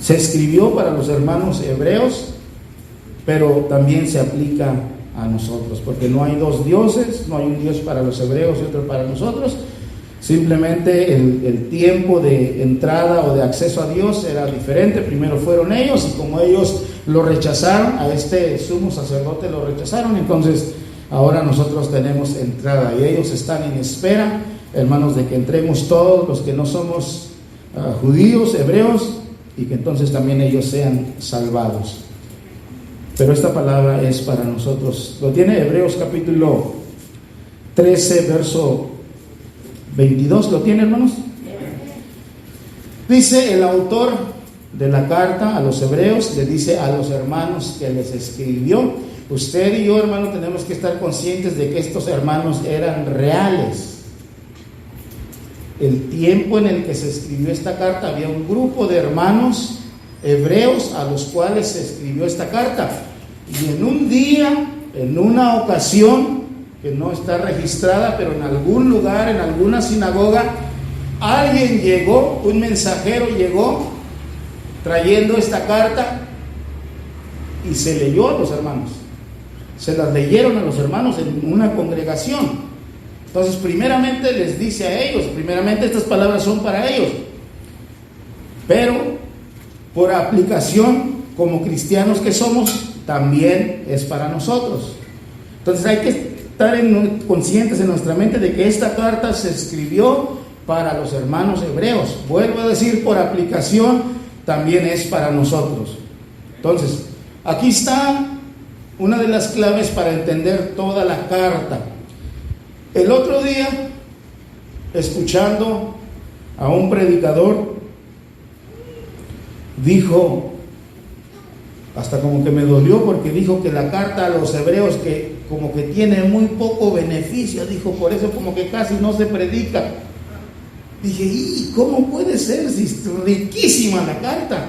Se escribió para los hermanos hebreos, pero también se aplica a nosotros, porque no hay dos dioses, no hay un Dios para los hebreos y otro para nosotros. Simplemente el tiempo de entrada o de acceso a Dios era diferente. Primero fueron ellos, y como ellos lo rechazaron, a este sumo sacerdote lo rechazaron, entonces ahora nosotros tenemos entrada, y ellos están en espera, hermanos, de que entremos todos los que no somos judíos, hebreos, y que entonces también ellos sean salvados. Pero esta palabra es para nosotros. Lo tiene Hebreos capítulo 13, verso 22. ¿Lo tiene, hermanos? Dice el autor de la carta a los hebreos, le dice a los hermanos que les escribió: usted y yo, hermano, tenemos que estar conscientes de que estos hermanos eran reales. El tiempo en el que se escribió esta carta, había un grupo de hermanos hebreos a los cuales se escribió esta carta, y en un día, en una ocasión que no está registrada, pero en algún lugar, en alguna sinagoga, alguien llegó, un mensajero llegó trayendo esta carta, y se leyó a los hermanos, se las leyeron a los hermanos en una congregación. Entonces, primeramente les dice a ellos, primeramente estas palabras son para ellos, pero por aplicación, como cristianos que somos, también es para nosotros. Entonces hay que estar conscientes en nuestra mente de que esta carta se escribió para los hermanos hebreos. Vuelvo a decir, por aplicación también es para nosotros. Entonces, aquí está una de las claves para entender toda la carta. El otro día, escuchando a un predicador, dijo, hasta como que me dolió, porque dijo que la carta a los hebreos que como que tiene muy poco beneficio, dijo, por eso como que casi no se predica. Dije, ¿y cómo puede ser si es riquísima la carta?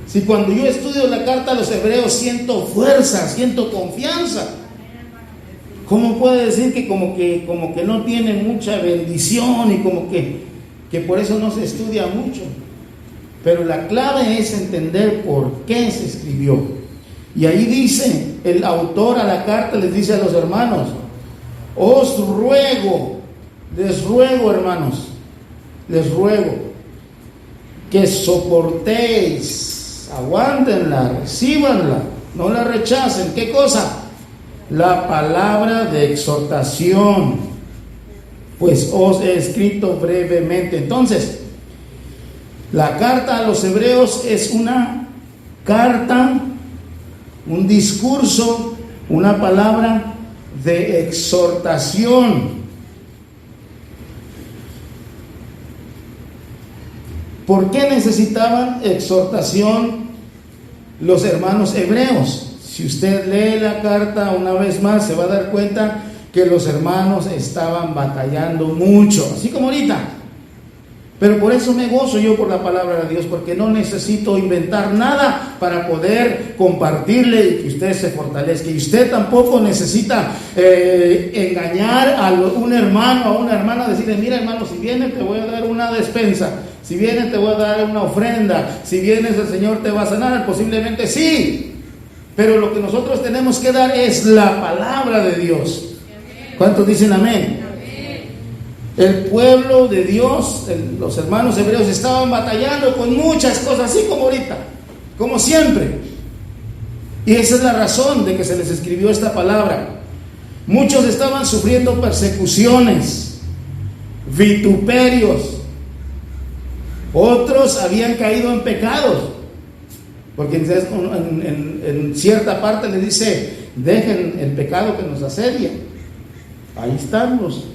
Si cuando yo estudio la carta a los hebreos siento fuerza, siento confianza, ¿cómo puede decir que como que no tiene mucha bendición y como que por eso no se estudia mucho? Pero la clave es entender por qué se escribió. Y ahí dice, el autor a la carta les dice a los hermanos, os ruego, les ruego, hermanos, les ruego que soportéis, aguántenla, recíbanla, no la rechacen. ¿Qué cosa? La palabra de exhortación, pues os he escrito brevemente. Entonces, la carta a los hebreos es una carta, un discurso, una palabra de exhortación. ¿Por qué necesitaban exhortación los hermanos hebreos? Si usted lee la carta una vez más, se va a dar cuenta que los hermanos estaban batallando mucho, así como ahorita. Pero por eso me gozo yo por la palabra de Dios, porque no necesito inventar nada para poder compartirle y que usted se fortalezca. Y usted tampoco necesita engañar a un hermano, a una hermana, decirle, mira hermano, si viene te voy a dar una despensa, si viene te voy a dar una ofrenda, si vienes el Señor te va a sanar. Posiblemente sí, pero lo que nosotros tenemos que dar es la palabra de Dios. ¿Cuántos dicen amén? El pueblo de Dios, los hermanos hebreos estaban batallando con muchas cosas, así como ahorita, como siempre. Y esa es la razón de que se les escribió esta palabra. Muchos estaban sufriendo persecuciones, vituperios. Otros habían caído en pecados, porque en cierta parte le dice, dejen el pecado que nos asedia. Ahí están los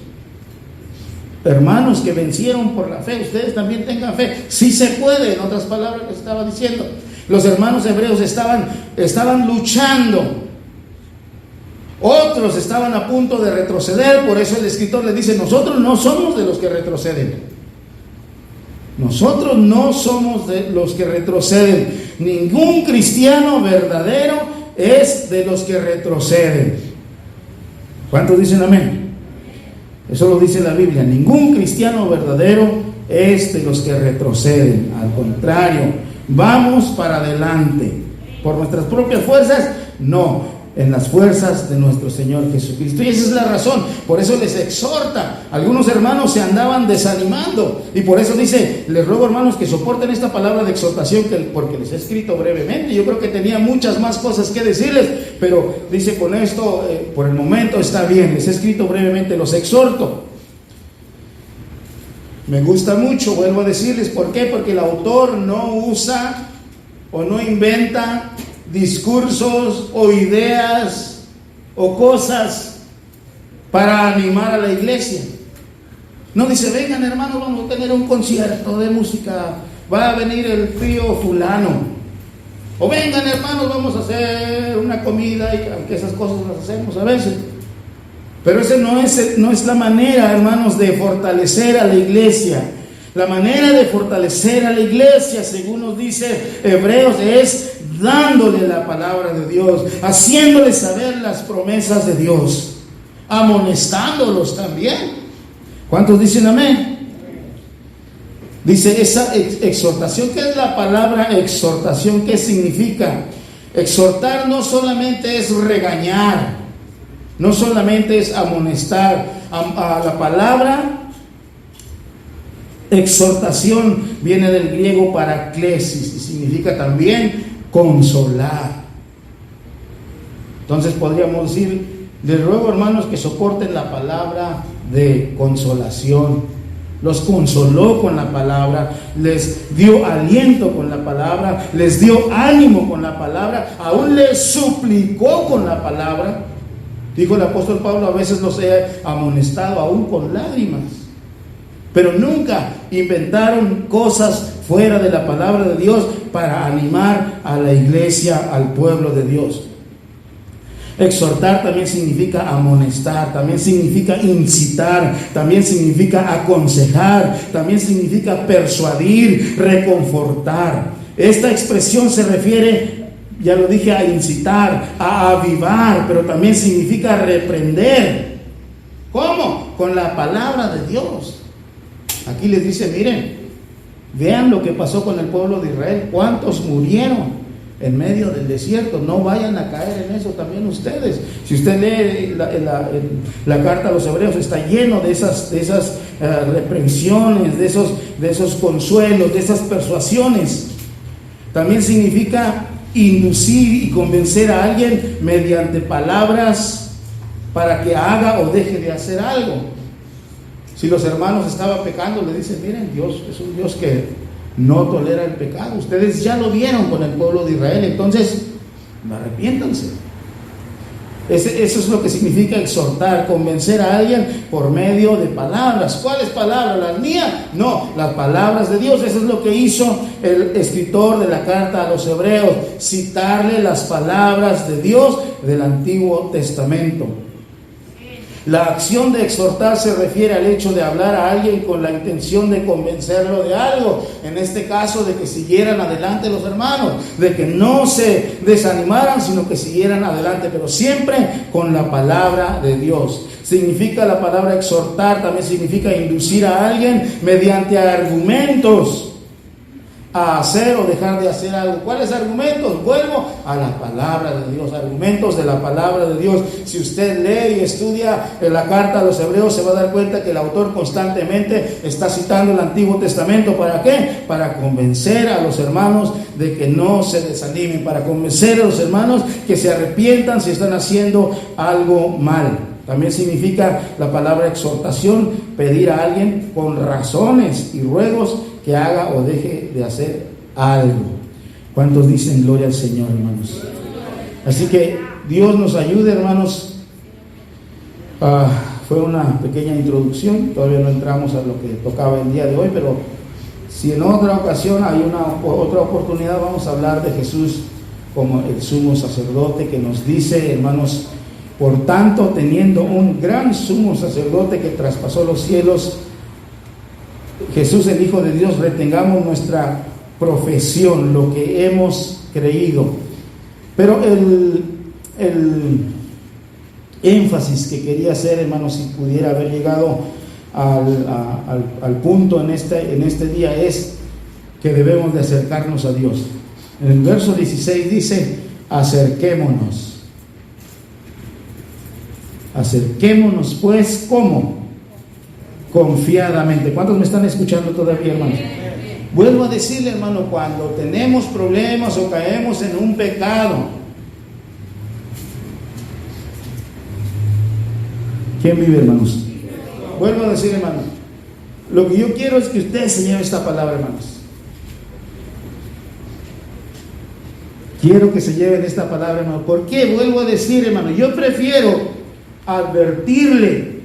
hermanos que vencieron por la fe. Ustedes también tengan fe, sí se puede. En otras palabras les estaba diciendo, los hermanos hebreos estaban luchando. Otros estaban a punto de retroceder. Por eso el escritor les dice, nosotros no somos de los que retroceden. Nosotros no somos de los que retroceden. Ningún cristiano verdadero es de los que retroceden. ¿Cuántos dicen amén? Eso lo dice la Biblia. Ningún cristiano verdadero es de los que retroceden. Al contrario, vamos para adelante. ¿Por nuestras propias fuerzas? No, en las fuerzas de nuestro Señor Jesucristo. Y esa es la razón. Por eso les exhorta. Algunos hermanos se andaban desanimando. Y por eso dice, les ruego hermanos que soporten esta palabra de exhortación, porque les he escrito brevemente. Yo creo que tenía muchas más cosas que decirles, pero dice, con esto por el momento está bien, les he escrito brevemente, los exhorto. Me gusta mucho, vuelvo a decirles, ¿por qué? Porque el autor no usa o no inventa discursos o ideas o cosas para animar a la iglesia. No dice, vengan hermanos, vamos a tener un concierto de música, va a venir el trío fulano, o vengan hermanos, vamos a hacer una comida, y aunque esas cosas las hacemos a veces, pero esa no es la manera, hermanos, de fortalecer a la iglesia. La manera de fortalecer a la iglesia, según nos dice Hebreos, es dándole la palabra de Dios, haciéndole saber las promesas de Dios, amonestándolos también. ¿Cuántos dicen amén? Dice esa exhortación. ¿Qué es la palabra exhortación? ¿Qué significa? Exhortar no solamente es regañar, No solamente es amonestar, a la palabra exhortación viene del griego paraklesis y significa también consolar. Entonces podríamos decir, les ruego, hermanos, que soporten la palabra de consolación. Los consoló con la palabra, les dio aliento con la palabra, les dio ánimo con la palabra, aún les suplicó con la palabra. Dijo el apóstol Pablo, a veces los he amonestado aún con lágrimas. Pero nunca inventaron cosas fuera de la palabra de Dios para animar a la iglesia, al pueblo de Dios. Exhortar también significa amonestar, también significa incitar, también significa aconsejar, también significa persuadir, reconfortar. Esta expresión se refiere, ya lo dije, a incitar, a avivar, pero también significa reprender. ¿Cómo? Con la palabra de Dios. Aquí les dice, miren, vean lo que pasó con el pueblo de Israel, cuántos murieron en medio del desierto. No vayan a caer en eso también ustedes. Si usted lee la carta a los Hebreos, está lleno de esas reprensiones, de esos consuelos, de esas persuasiones. También significa inducir y convencer a alguien mediante palabras para que haga o deje de hacer algo. Si los hermanos estaban pecando, le dicen, miren, Dios es un Dios que no tolera el pecado. Ustedes ya lo vieron con el pueblo de Israel, entonces arrepiéntanse. Eso es lo que significa exhortar, convencer a alguien por medio de palabras. ¿Cuáles palabras? ¿Las mías? No, las palabras de Dios. Eso es lo que hizo el escritor de la carta a los Hebreos, citarle las palabras de Dios del Antiguo Testamento. La acción de exhortar se refiere al hecho de hablar a alguien con la intención de convencerlo de algo. En este caso, de que siguieran adelante los hermanos, de que no se desanimaran, sino que siguieran adelante, pero siempre con la palabra de Dios. Significa la palabra exhortar, también significa inducir a alguien mediante argumentos a hacer o dejar de hacer algo. ¿Cuáles argumentos? Vuelvo a la palabra de Dios, argumentos de la palabra de Dios. Si usted lee y estudia la carta a los Hebreos, se va a dar cuenta que el autor constantemente está citando el Antiguo Testamento. ¿Para qué? Para convencer a los hermanos de que no se desanimen, para convencer a los hermanos que se arrepientan si están haciendo algo mal. También significa la palabra exhortación, pedir a alguien con razones y ruegos que haga o deje de hacer algo. ¿Cuántos dicen gloria al Señor, hermanos? Así que Dios nos ayude, hermanos. Fue una pequeña introducción, todavía no entramos a lo que tocaba el día de hoy, pero si en otra ocasión hay otra oportunidad, vamos a hablar de Jesús como el sumo sacerdote, que nos dice, hermanos, por tanto, teniendo un gran sumo sacerdote que traspasó los cielos, Jesús el Hijo de Dios, retengamos nuestra profesión, lo que hemos creído. Pero el énfasis que quería hacer, hermanos, si pudiera haber llegado al punto en este día, es que debemos de acercarnos a Dios. En el verso 16 dice, acerquémonos. Acerquémonos pues, ¿cómo? Confiadamente. ¿Cuántos me están escuchando todavía, hermanos? Vuelvo a decirle, hermano, cuando tenemos problemas o caemos en un pecado, ¿quién vive, hermanos? Vuelvo a decir, hermano, lo que yo quiero es que usted se lleve esta palabra, hermanos. Quiero que se lleven esta palabra, hermano. ¿Por qué? Vuelvo a decir, hermano, yo prefiero advertirle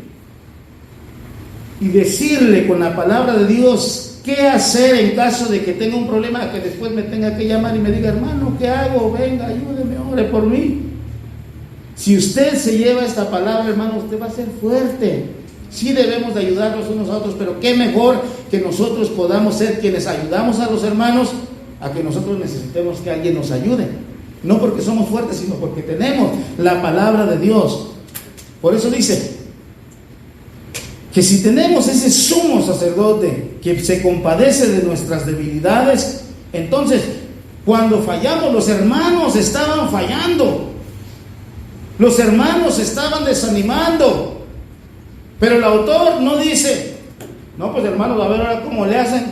y decirle con la palabra de Dios qué hacer en caso de que tenga un problema, que después me tenga que llamar y me diga, hermano, ¿qué hago? Venga, ayúdeme, ore por mí. Si usted se lleva esta palabra, hermano, usted va a ser fuerte. Sí debemos de ayudarnos unos a otros, pero qué mejor que nosotros podamos ser quienes ayudamos a los hermanos, a que nosotros necesitemos que alguien nos ayude. No porque somos fuertes, sino porque tenemos la palabra de Dios. Por eso dice que si tenemos ese sumo sacerdote que se compadece de nuestras debilidades, entonces cuando fallamos, los hermanos estaban fallando. Los hermanos se estaban desanimando, pero el autor no dice, no, pues hermanos, a ver ahora cómo le hacen,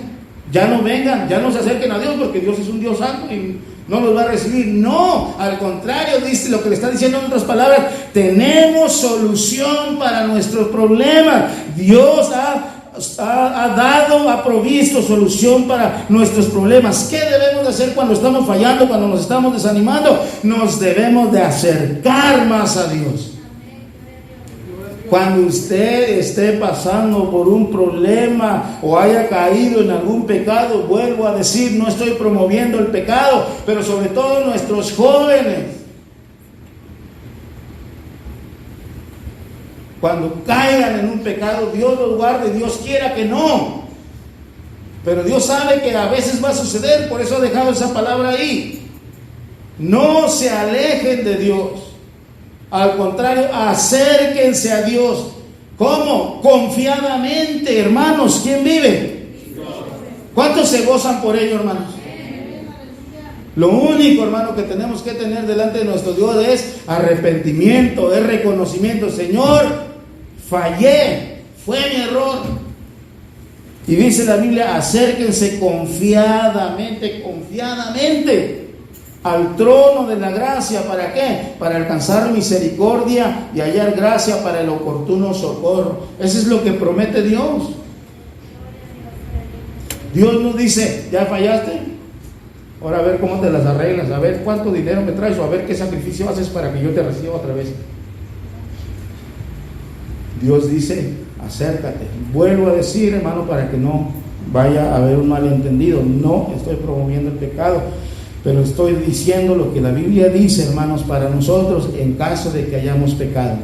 ya no vengan, ya no se acerquen a Dios, porque Dios es un Dios santo y no los va a recibir. No, al contrario, dice lo que le está diciendo en otras palabras: tenemos solución para nuestros problemas. Dios ha provisto solución para nuestros problemas. ¿Qué debemos de hacer cuando estamos fallando, cuando nos estamos desanimando? Nos debemos de acercar más a Dios. Cuando usted esté pasando por un problema o haya caído en algún pecado, vuelvo a decir, no estoy promoviendo el pecado, pero sobre todo nuestros jóvenes, cuando caigan en un pecado, Dios los guarde, Dios quiera que no, pero Dios sabe que a veces va a suceder, por eso ha dejado esa palabra ahí. No se alejen de Dios. Al contrario, acérquense a Dios. ¿Cómo? Confiadamente, hermanos. ¿Quién vive? ¿Cuántos se gozan por ello, hermanos? Lo único, hermano, que tenemos que tener delante de nuestro Dios es arrepentimiento, es reconocimiento. Señor, fallé, fue mi error. Y dice la Biblia, acérquense confiadamente al trono de la gracia. ¿Para qué? Para alcanzar misericordia y hallar gracia para el oportuno socorro. Eso es lo que promete Dios. Dios nos dice, ¿ya fallaste? Ahora a ver cómo te las arreglas, a ver cuánto dinero me traes, o a ver qué sacrificio haces para que yo te reciba otra vez. Dios dice, acércate. Vuelvo a decir, hermano, para que no vaya a haber un malentendido, no estoy promoviendo el pecado, pero estoy diciendo lo que la Biblia dice, hermanos, para nosotros en caso de que hayamos pecado.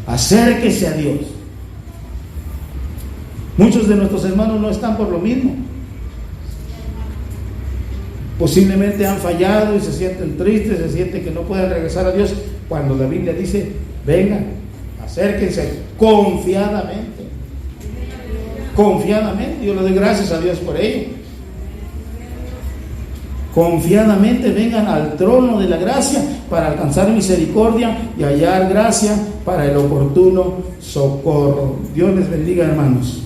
Acérquese a Dios. Muchos de nuestros hermanos no están por lo mismo. Posiblemente han fallado y se sienten tristes, se sienten que no pueden regresar a Dios, cuando la Biblia dice, vengan, acérquense confiadamente. Confiadamente, yo le doy gracias a Dios por ello. Confiadamente vengan al trono de la gracia para alcanzar misericordia y hallar gracia para el oportuno socorro. Dios les bendiga, hermanos.